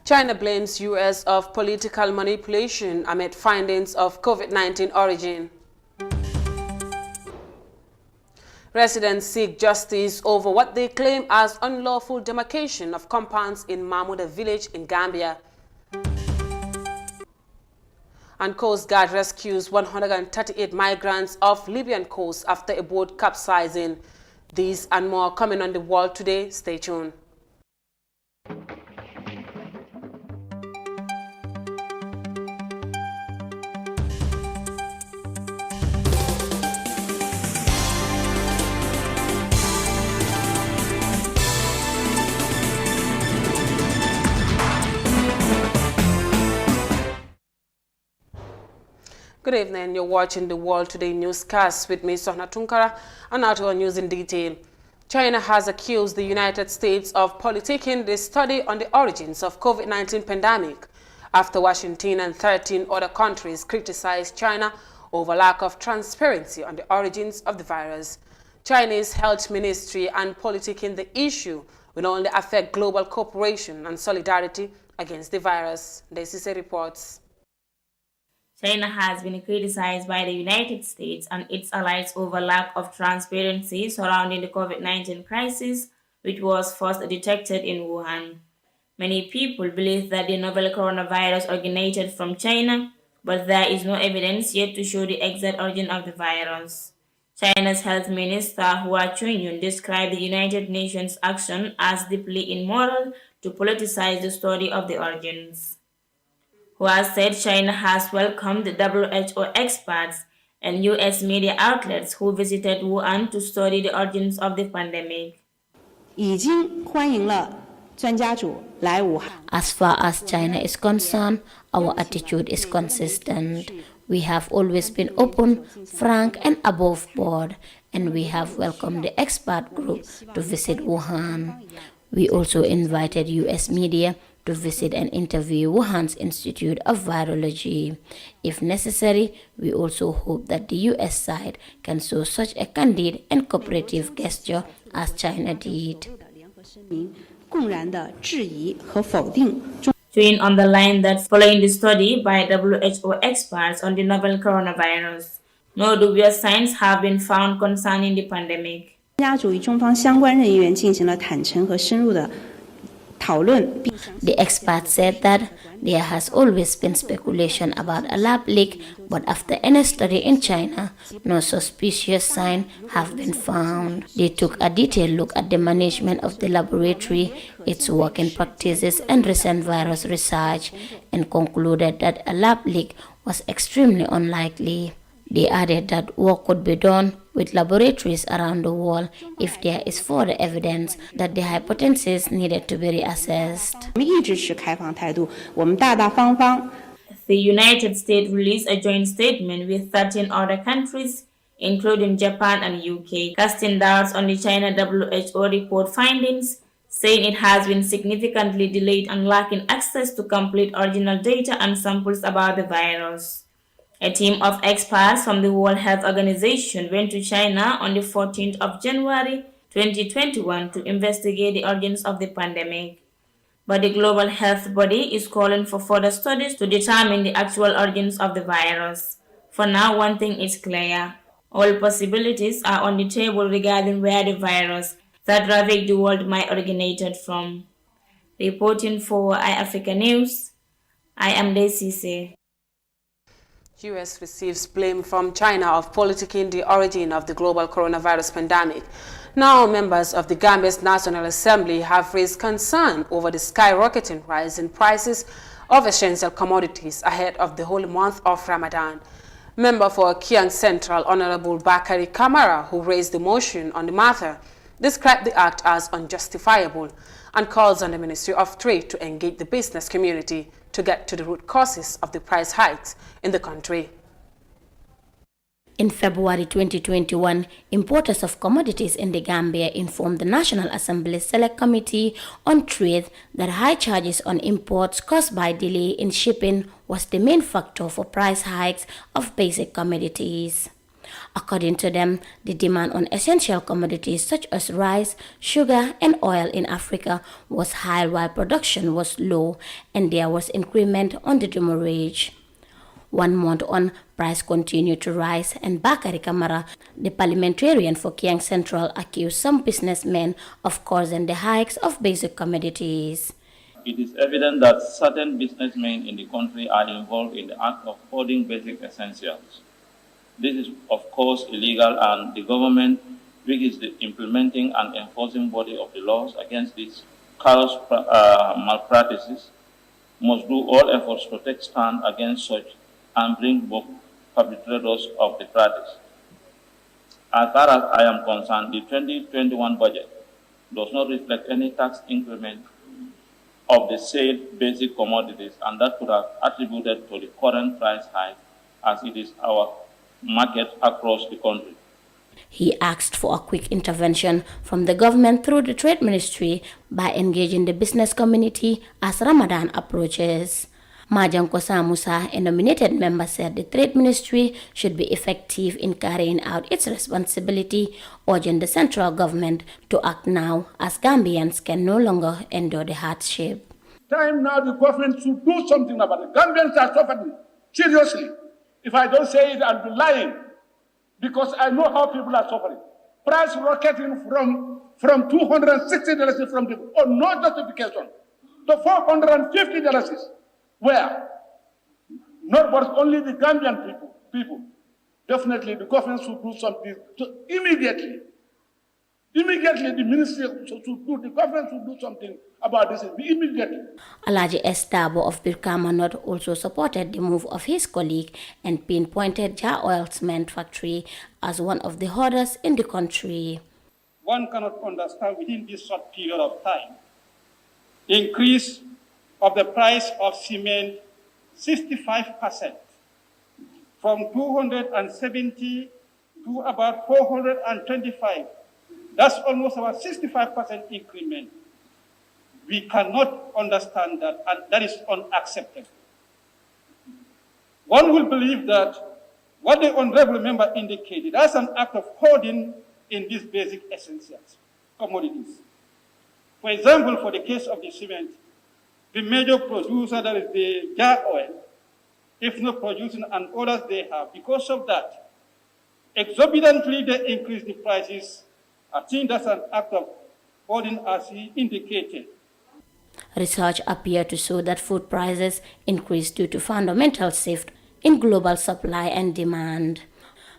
China blames U.S. of political manipulation amid findings of COVID-19 origin. Residents seek justice over what they claim as unlawful demarcation of compounds in Mahmouda village in Gambia. And Coast Guard rescues 138 migrants off Libyan coast after a boat capsizing. These and more coming on the world today. Stay tuned. Good evening, you're watching the World Today newscast with me, Sohna Tunkara, and now to our news in detail. China has accused the United States of politicking the study on the origins of COVID-19 pandemic after Washington and 13 other countries criticized China over lack of transparency on the origins of the virus. Chinese health ministry and politicking the issue will only affect global cooperation and solidarity against the virus. DCC reports. China has been criticized by the United States and its allies over lack of transparency surrounding the COVID-19 crisis, which was first detected in Wuhan. Many people believe that the novel coronavirus originated from China, but there is no evidence yet to show the exact origin of the virus. China's health minister, Hua Chunyun, described the United Nations' action as deeply immoral to politicize the study of the origins. Hua said China has welcomed the WHO experts and U.S. media outlets who visited Wuhan to study the origins of the pandemic. As far as China is concerned, our attitude is consistent. We have always been open, frank, and above board, and we have welcomed the expert group to visit Wuhan. We also invited U.S. media to visit and interview Wuhan's Institute of Virology. If necessary, we also hope that the U.S. side can show such a candid and cooperative gesture as China did. Join on the line that following the study by WHO experts on the novel coronavirus, no dubious signs have been found concerning the pandemic. The experts said that there has always been speculation about a lab leak, but after any study in China, no suspicious signs have been found. They took a detailed look at the management of the laboratory, its working practices, and recent virus research, and concluded that a lab leak was extremely unlikely. They added that work could be done with laboratories around the world if there is further evidence that the hypothesis needed to be reassessed. The United States released a joint statement with 13 other countries, including Japan and UK, casting doubts on the China WHO report findings, saying it has been significantly delayed and lacking access to complete original data and samples about the virus. A team of experts from the World Health Organization went to China on the 14th of January 2021 to investigate the origins of the pandemic. But the global health body is calling for further studies to determine the actual origins of the virus. For now, one thing is clear. All possibilities are on the table regarding where the virus that ravaged the world might originated from. Reporting for iAfrica News, I am DCC. U.S. receives blame from China of politicking the origin of the global coronavirus pandemic. Now, members of the Gambia's National Assembly have raised concern over the skyrocketing rise in prices of essential commodities ahead of the holy month of Ramadan. Member for Kiang Central, Honorable Bakari Kamara, who raised the motion on the matter, described the act as unjustifiable and calls on the Ministry of Trade to engage the business community to get to the root causes of the price hikes in the country. In February 2021, importers of commodities in the Gambia informed the National Assembly Select Committee on Trade that high charges on imports caused by delay in shipping was the main factor for price hikes of basic commodities. According to them, the demand on essential commodities such as rice, sugar, and oil in Africa was high while production was low, and there was increment on the demurrage. 1 month on, price continued to rise, and Bakari Kamara, the parliamentarian for Kiang Central, accused some businessmen of causing the hikes of basic commodities. It is evident that certain businessmen in the country are involved in the act of hoarding basic essentials. This is, of course, illegal, and the government, which is the implementing and enforcing body of the laws against these callous malpractices, must do all efforts to take stand against such and bring back perpetrators of the practice. As far as I am concerned, the 2021 budget does not reflect any tax increment of the said basic commodities, and that could have attributed to the current price hike as it is our market across the country. He asked for a quick intervention from the government through the Trade Ministry by engaging the business community as Ramadan approaches. Majan Kosa Musa, a nominated member, said the Trade Ministry should be effective in carrying out its responsibility, urging the central government to act now as Gambians can no longer endure the hardship. Time now the government should do something about it. Gambians are suffering seriously. If I don't say it, I'll be lying, because I know how people are suffering. Price rocketing from $260 from the no justification to $450. Where? Not but only the Gambian people. Definitely the government should do something immediately. Immediately the ministry should do, the government should do something about this immediately. Alaji Estabo of Birkama North also supported the move of his colleague and pinpointed Jar Oil Cement Factory as one of the hardest in the country. One cannot understand within this short period of time increase of the price of cement 65%, from 270 to about 425. That's almost about 65% increment. We cannot understand that, and that is unacceptable. One will believe that what the honorable member indicated, that's an act of hoarding in these basic essentials, commodities. For example, for the case of the cement, the major producer, that is the Jar Oil, if not producing, and others they have, because of that, exorbitantly they increase the prices. I think that's an act of hoarding, as he indicated. Research appeared to show that food prices increased due to fundamental shift in global supply and demand.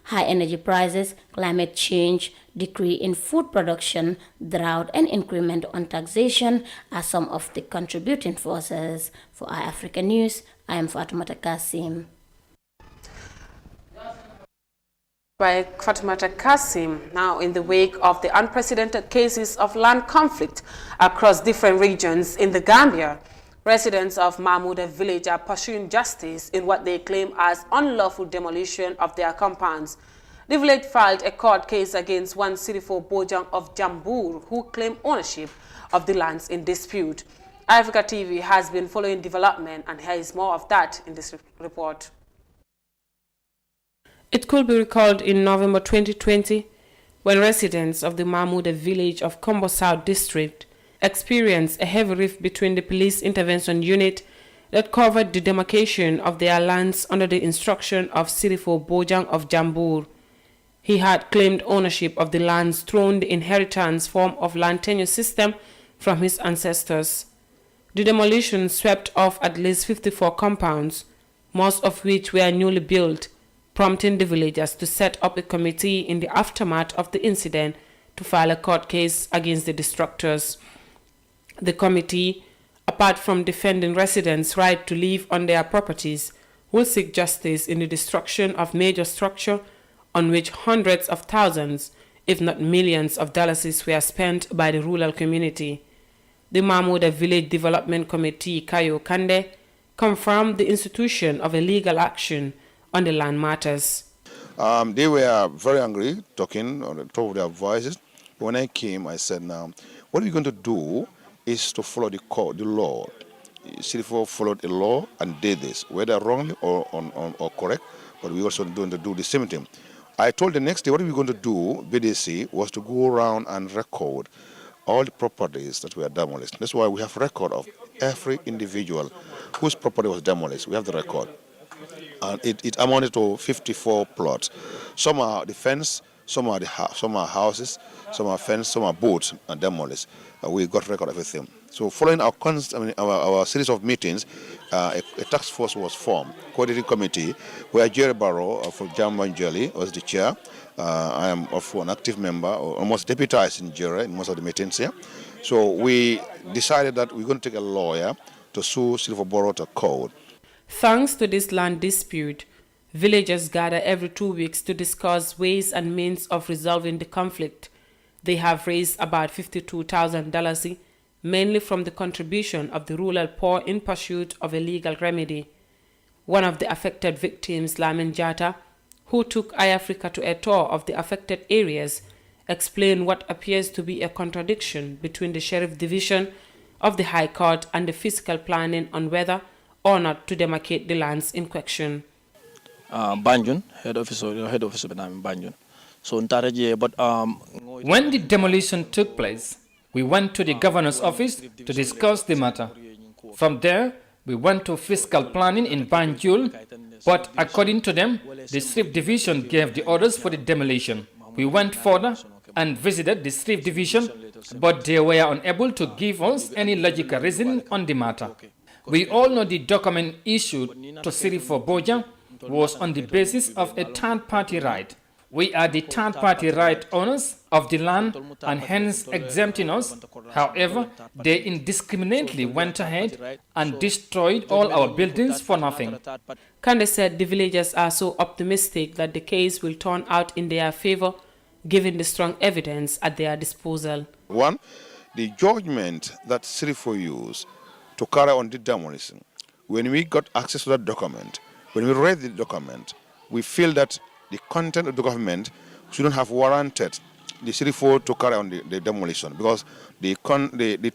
High energy prices, climate change, decrease in food production, drought, and increment on taxation are some of the contributing forces. For iAfrica News, I am Fatoumata Kasim. By Fatoumata Kasim. Now, in the wake of the unprecedented cases of land conflict across different regions in the Gambia, residents of Mahmouda village are pursuing justice in what they claim as unlawful demolition of their compounds. The village filed a court case against one Sirifo Bojang of Jambur, who claim ownership of the lands in dispute. Africa TV has been following development, and here is more of that in this report. It could be recalled in November 2020 when residents of the Mahmouda village of Kombo South district experienced a heavy rift between the police intervention unit that covered the demarcation of their lands under the instruction of Sirifo Bojang of Jambur. He had claimed ownership of the lands through the inheritance form of land tenure system from his ancestors. The demolition swept off at least 54 compounds, most of which were newly built, prompting the villagers to set up a committee in the aftermath of the incident to file a court case against the destructors. The committee, apart from defending residents' right to live on their properties, will seek justice in the destruction of major structure on which hundreds of thousands, if not millions of dollars were spent by the rural community. The Mahmouda Village Development Committee, Kayo Kande, confirmed the institution of a legal action on the land matters. They were very angry, talking on the top of their voices. When I came, I said, now, what we're going to do is to follow the law. Sirifo followed the law and did this, whether wrongly or correct, but we also going to do the same thing. I told the next day what we were going to do, BDC, was to go around and record all the properties that were demolished. That's why we have record of every individual whose property was demolished. We have the record. And it amounted to 54 plots. Some are the fence, some are houses, some are fence, some are boats and demolished. We got record of everything. So following our series of meetings, a task force was formed, coordinating committee, where Jerry Barrow from Gambian Jelly was the chair. I am also an active member, almost deputized in Jerry in most of the meetings here. So we decided that we're going to take a lawyer to sue Silver Borough to court. Thanks to this land dispute, villagers gather every 2 weeks to discuss ways and means of resolving the conflict. They have raised about $52,000, mainly from the contribution of the rural poor in pursuit of a legal remedy. One of the affected victims, Lamin Jata, who took iAfrica to a tour of the affected areas, explained what appears to be a contradiction between the Sheriff Division of the High Court and the physical planning on whether or not to demarcate the lands in question. Banjun, head office of Banjun. So when the demolition took place, we went to the governor's office to discuss the matter. From there, we went to fiscal planning in Banjul, but according to them, the Strip Division gave the orders for the demolition. We went further and visited the Strip Division, but they were unable to give us any logical reason on the matter. We all know the document issued to Siri for Boja was on the basis of a third-party right. We are the third-party right owners of the land and hence exempting us. However, they indiscriminately went ahead and destroyed all our buildings for nothing. Kande said the villagers are so optimistic that the case will turn out in their favor, given the strong evidence at their disposal. One, the judgment that Sirifo used to carry on the demolition, when we got access to that document, when we read the document, we feel that the content of the document shouldn't have warranted the Sirifo to carry on the demolition, because the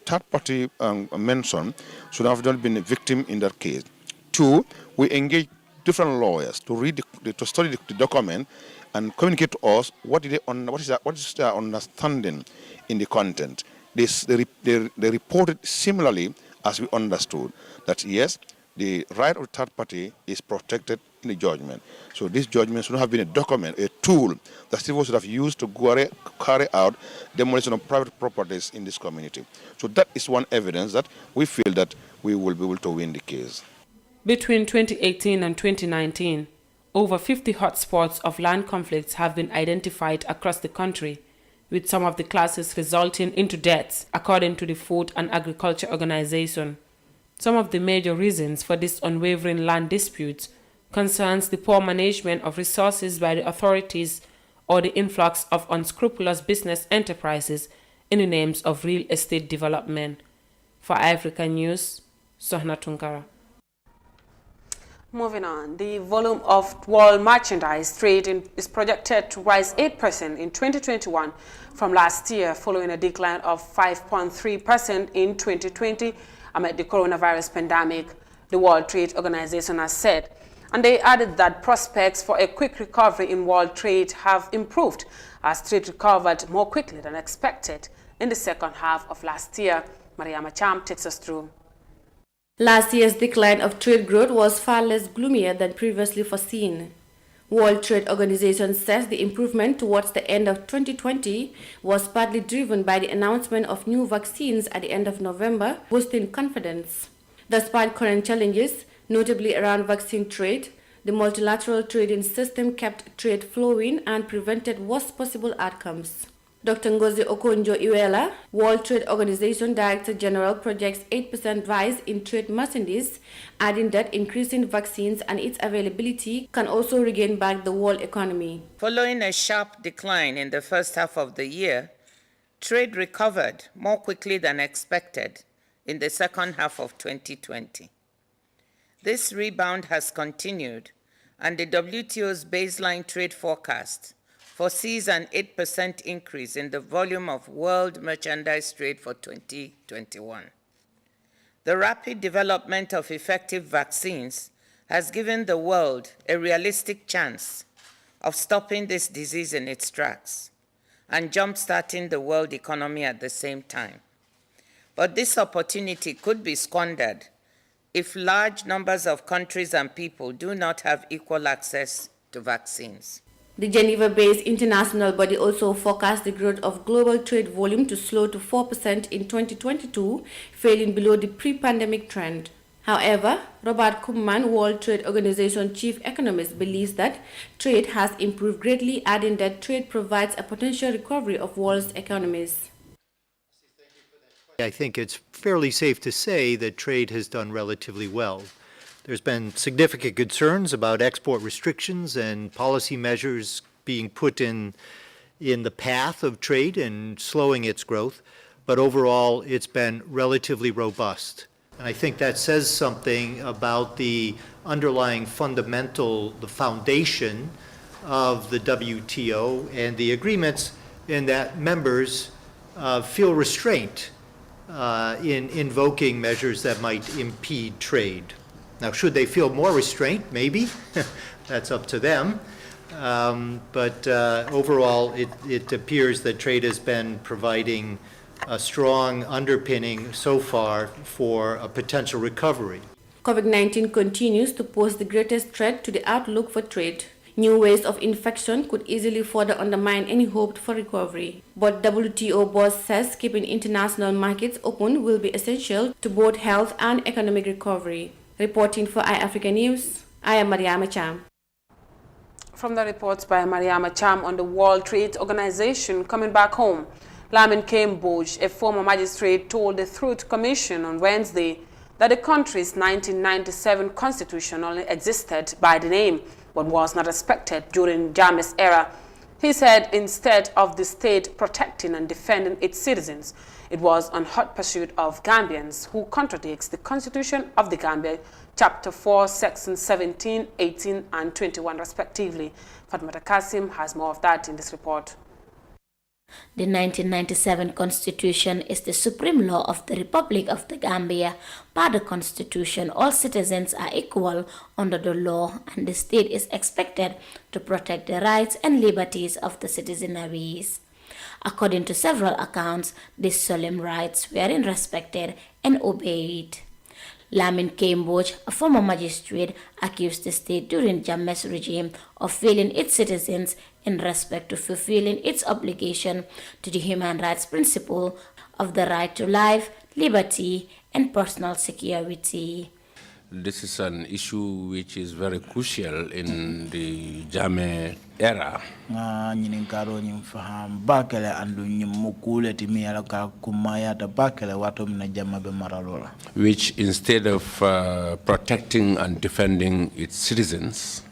third-party mention should have not been a victim in that case. Two, we engaged different lawyers to read to study the document and communicate to us what is their understanding in the content. They reported similarly as we understood that yes, the right of the third party is protected in the judgment. So this judgment should have been a document, a tool that civil should have used to carry out demolition of private properties in this community. So that is one evidence that we feel that we will be able to win the case. Between 2018 and 2019, over 50 hotspots of land conflicts have been identified across the country, with some of the classes resulting into deaths, according to the Food and Agriculture Organization. Some of the major reasons for this unwavering land disputes concerns the poor management of resources by the authorities or the influx of unscrupulous business enterprises in the names of real estate development. For Africa News, Sohna Tunkara. Moving on, the volume of world merchandise trade is projected to rise 8% in 2021 from last year, following a decline of 5.3% in 2020 amid the coronavirus pandemic, the World Trade Organization has said. And they added that prospects for a quick recovery in world trade have improved as trade recovered more quickly than expected in the second half of last year. Mariama Cham takes us through. Last year's decline of trade growth was far less gloomier than previously foreseen. World Trade Organization says the improvement towards the end of 2020 was partly driven by the announcement of new vaccines at the end of November, boosting confidence. Despite current challenges, notably around vaccine trade, the multilateral trading system kept trade flowing and prevented worst possible outcomes. Dr. Ngozi Okonjo-Iweala, World Trade Organization Director General, projects 8% rise in trade merchandise, adding that increasing vaccines and its availability can also regain back the world economy. Following a sharp decline in the first half of the year, trade recovered more quickly than expected in the second half of 2020. This rebound has continued, and the WTO's baseline trade forecast foresees an 8% increase in the volume of world merchandise trade for 2021. The rapid development of effective vaccines has given the world a realistic chance of stopping this disease in its tracks and jump-starting the world economy at the same time. But this opportunity could be squandered if large numbers of countries and people do not have equal access to vaccines. The Geneva-based international body also forecast the growth of global trade volume to slow to 4% in 2022, falling below the pre-pandemic trend. However, Robert Koopman, World Trade Organization chief economist, believes that trade has improved greatly, adding that trade provides a potential recovery of world's economies. I think it's fairly safe to say that trade has done relatively well. There's been significant concerns about export restrictions and policy measures being put in the path of trade and slowing its growth, but overall it's been relatively robust. And I think that says something about the underlying the foundation of the WTO and the agreements, in that members feel restraint in invoking measures that might impede trade. Now, should they feel more restraint? Maybe. That's up to them. But overall, it appears that trade has been providing a strong underpinning so far for a potential recovery. COVID-19 continues to pose the greatest threat to the outlook for trade. New waves of infection could easily further undermine any hope for recovery. But WTO boss says keeping international markets open will be essential to both health and economic recovery. Reporting for iAfrica News, I am Mariama Cham. From the reports by Mariama Cham on the World Trade Organization coming back home, Lamin Kemboj, a former magistrate, told the Truth Commission on Wednesday that the country's 1997 constitution only existed by the name, but was not respected during Jammeh's era. He said instead of the state protecting and defending its citizens, it was on hot pursuit of Gambians, who contradicts the Constitution of the Gambia, Chapter 4, Sections 17, 18, and 21, respectively. Fatmata Kasim has more of that in this report. The 1997 Constitution is the supreme law of the Republic of the Gambia. By the Constitution, all citizens are equal under the law, and the state is expected to protect the rights and liberties of the citizenaries. According to several accounts, these solemn rights were respected and obeyed. Lamin Kemboj, a former magistrate, accused the state during Jammeh's regime of failing its citizens in respect to fulfilling its obligation to the human rights principle of the right to life, liberty, and personal security. This is an issue which is very crucial in the Jammeh era. Which, instead of protecting and defending its citizens,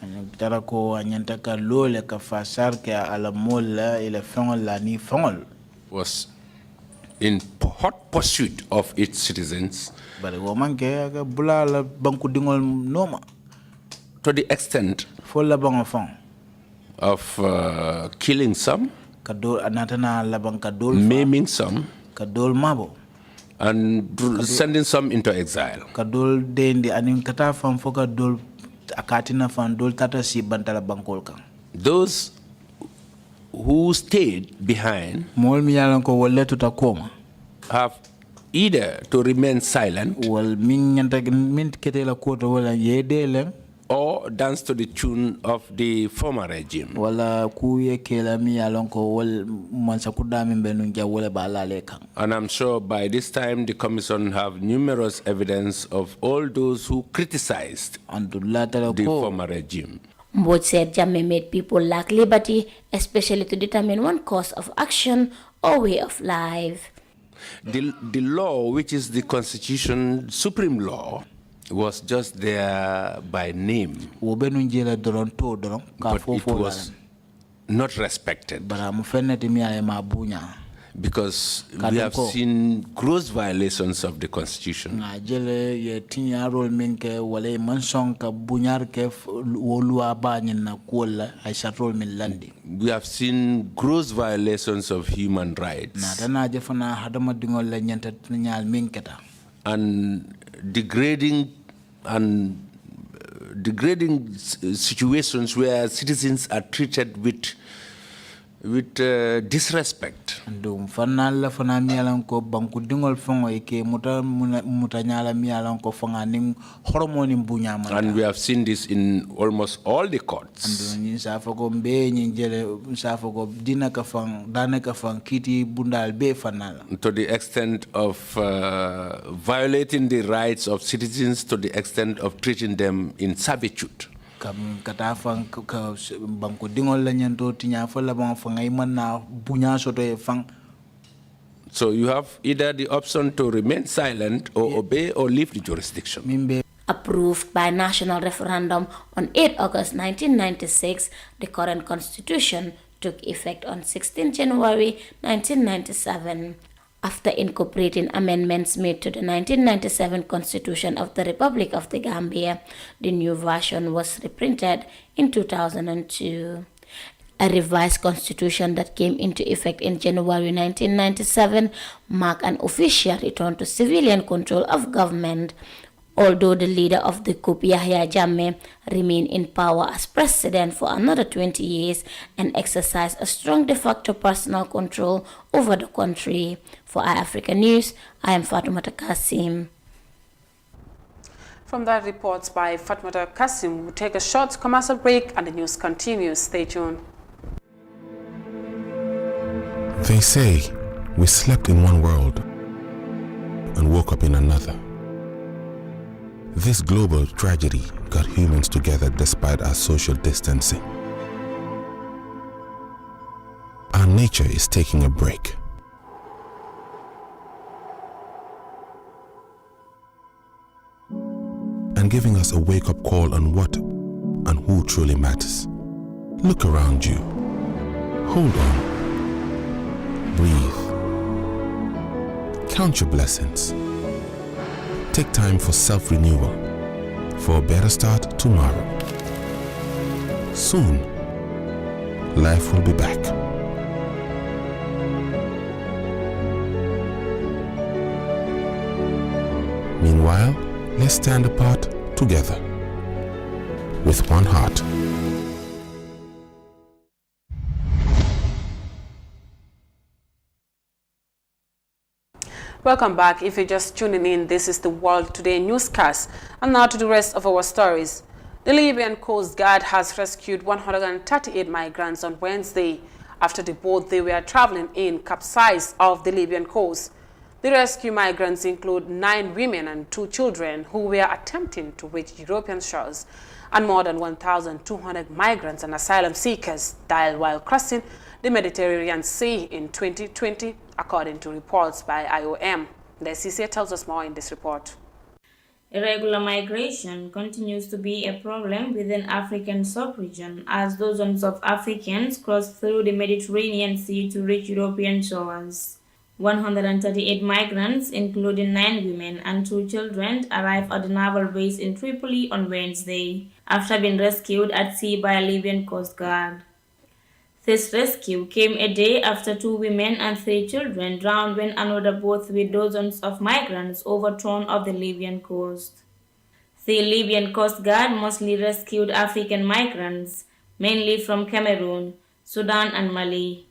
was in hot pursuit of its citizens, to the extent of killing some, maiming some, and sending some into exile. Those who stayed behind have either to remain silent or dance to the tune of the former regime. And I'm sure by this time the Commission have numerous evidence of all those who criticized the former regime. Mboj said Jammeh made people lack liberty, especially to determine one course of action or way of life. The law, which is the Constitution, supreme law, was just there by name, but it was not respected. Because we have seen gross violations of the Constitution. We have seen gross violations of human rights and degrading and degrading situations where citizens are treated with disrespect. Ndum fanal la fana mialan ko banku dingol fongo ike muta nyala mialan ko fonga ning hormoni mbunya mata. And we have seen this in almost all the courts. Ndu nsafa ko mbe njele nsafa ko dina ka fang dana ka fang kiti bundal be fanal. To the extent of violating the rights of citizens, to the extent of treating them in servitude. Banku dingol la nyanto tinya fa la bang fanga imana bunya soto e fang. So you have either the option to remain silent or obey or leave the jurisdiction. Approved by national referendum on 8 August 1996, the current constitution took effect on 16 January 1997. After incorporating amendments made to the 1997 Constitution of the Republic of the Gambia, the new version was reprinted in 2002. A revised constitution that came into effect in January 1997 marked an official return to civilian control of government. Although the leader of the coup, Yahya Jammeh, remained in power as president for another 20 years and exercised a strong de facto personal control over the country. For iAfrica News, I am Fatoumata Kassim. From that reports by Fatoumata Kassim, we'll take a short commercial break and the news continues. Stay tuned. They say we slept in one world and woke up in another. This global tragedy got humans together despite our social distancing. Our nature is taking a break. And giving us a wake-up call on what and who truly matters. Look around you. Hold on. Breathe. Count your blessings. Take time for self-renewal, for a better start tomorrow. Soon, life will be back. Meanwhile, let's stand apart together, with one heart. Welcome back. If you're just tuning in, this is the World Today newscast. And now to the rest of our stories. The Libyan Coast Guard has rescued 138 migrants on Wednesday after the boat they were traveling in capsized off the Libyan coast. The rescue migrants include 9 women and 2 children who were attempting to reach European shores, and more than 1,200 migrants and asylum seekers died while crossing the Mediterranean Sea in 2020, according to reports by IOM. The CCA tells us more in this report. Irregular migration continues to be a problem within African sub-region as dozens of Africans cross through the Mediterranean Sea to reach European shores. 138 migrants, including 9 women and 2 children, arrived at the naval base in Tripoli on Wednesday after being rescued at sea by a Libyan Coast Guard. This rescue came a day after 2 women and 3 children drowned when another boat with dozens of migrants overturned off the Libyan coast. The Libyan Coast Guard mostly rescued African migrants, mainly from Cameroon, Sudan and Mali.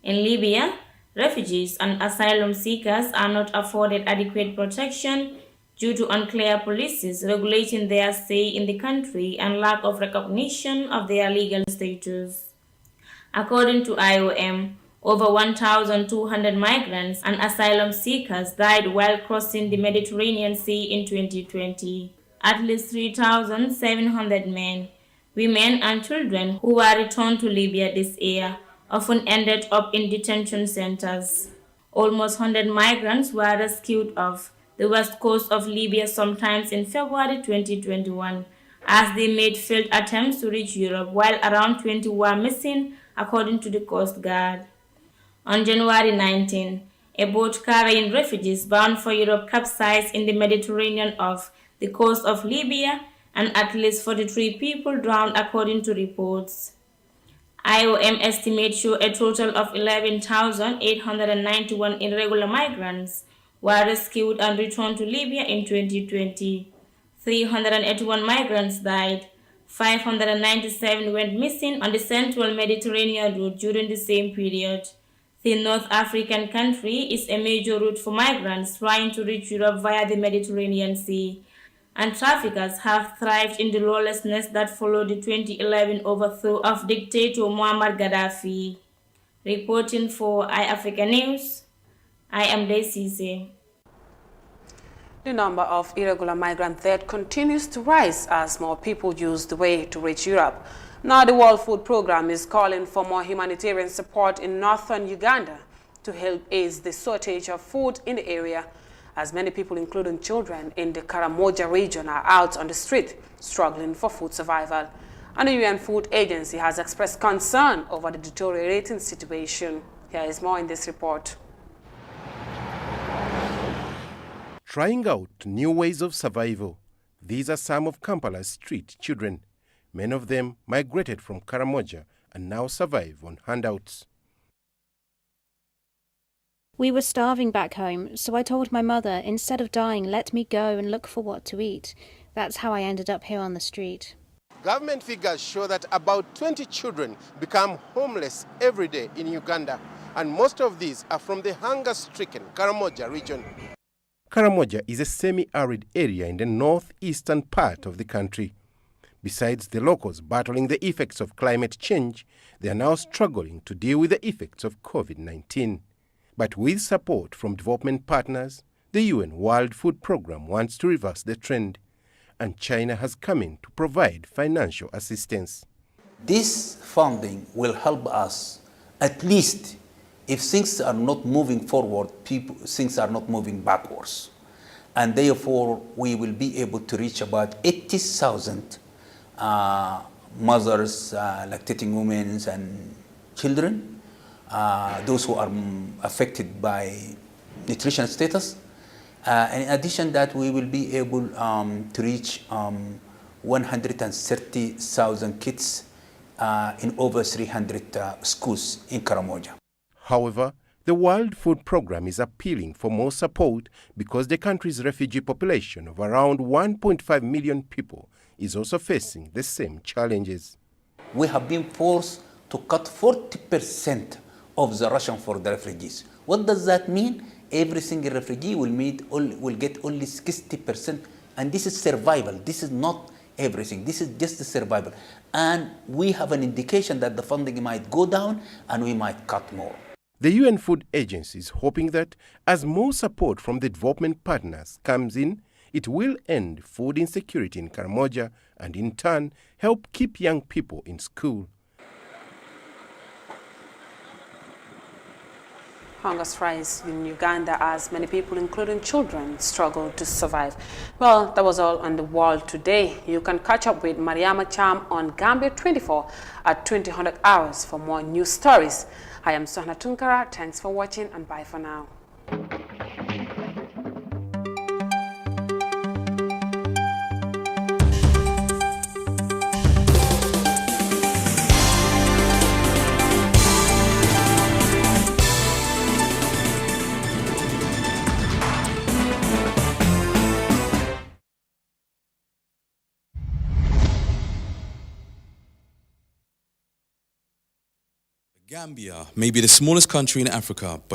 In Libya, refugees and asylum seekers are not afforded adequate protection due to unclear policies regulating their stay in the country and lack of recognition of their legal status. According to IOM, over 1,200 migrants and asylum seekers died while crossing the Mediterranean Sea in 2020. At least 3,700 men, women and children who were returned to Libya this year often ended up in detention centers. Almost 100 migrants were rescued off the west coast of Libya sometimes in February 2021 as they made failed attempts to reach Europe, while around 20 were missing, according to the Coast Guard. On January 19, a boat carrying refugees bound for Europe capsized in the Mediterranean off the coast of Libya, and at least 43 people drowned, according to reports. IOM estimates show a total of 11,891 irregular migrants were rescued and returned to Libya in 2020. 381 migrants died. 597 went missing on the central Mediterranean route during the same period. The North African country is a major route for migrants trying to reach Europe via the Mediterranean Sea, and traffickers have thrived in the lawlessness that followed the 2011 overthrow of dictator Muammar Gaddafi. Reporting for iAfrica News, I am Daisy. The number of irregular migrant deaths continues to rise as more people use the way to reach Europe. Now the World Food Programme is calling for more humanitarian support in northern Uganda to help ease the shortage of food in the area, as many people, including children in the Karamoja region, are out on the street struggling for food survival. And the UN Food Agency has expressed concern over the deteriorating situation. Here is more in this report. Trying out new ways of survival. These are some of Kampala's street children. Many of them migrated from Karamoja and now survive on handouts. We were starving back home, so I told my mother, instead of dying, let me go and look for what to eat. That's how I ended up here on the street. Government figures show that about 20 children become homeless every day in Uganda, and most of these are from the hunger-stricken Karamoja region. Karamoja is a semi-arid area in the northeastern part of the country. Besides the locals battling the effects of climate change, they are now struggling to deal with the effects of COVID-19. But with support from development partners, the UN World Food Programme wants to reverse the trend, and China has come in to provide financial assistance. This funding will help us, at least if things are not moving forward, things are not moving backwards. And therefore, we will be able to reach about 80,000 mothers, lactating women and children, those who are affected by nutrition status. And in addition that, we will be able to reach 130,000 kids in over 300 schools in Karamoja. However, the World Food Programme is appealing for more support because the country's refugee population of around 1.5 million people is also facing the same challenges. We have been forced to cut 40% of the ration for the refugees. What does that mean? Every single refugee will get only 60%, and this is survival. This is not everything. This is just the survival. And we have an indication that the funding might go down and we might cut more. The UN Food Agency is hoping that as more support from the development partners comes in, it will end food insecurity in Karamoja and in turn help keep young people in school. Hunger strikes in Uganda as many people, including children, struggle to survive. Well, that was all on the world today. You can catch up with Mariama Cham on Gambia 24 at 2000 hours for more news stories. I am Sohna Tunkara. Thanks for watching and bye for now. Gambia may be the smallest country in Africa, but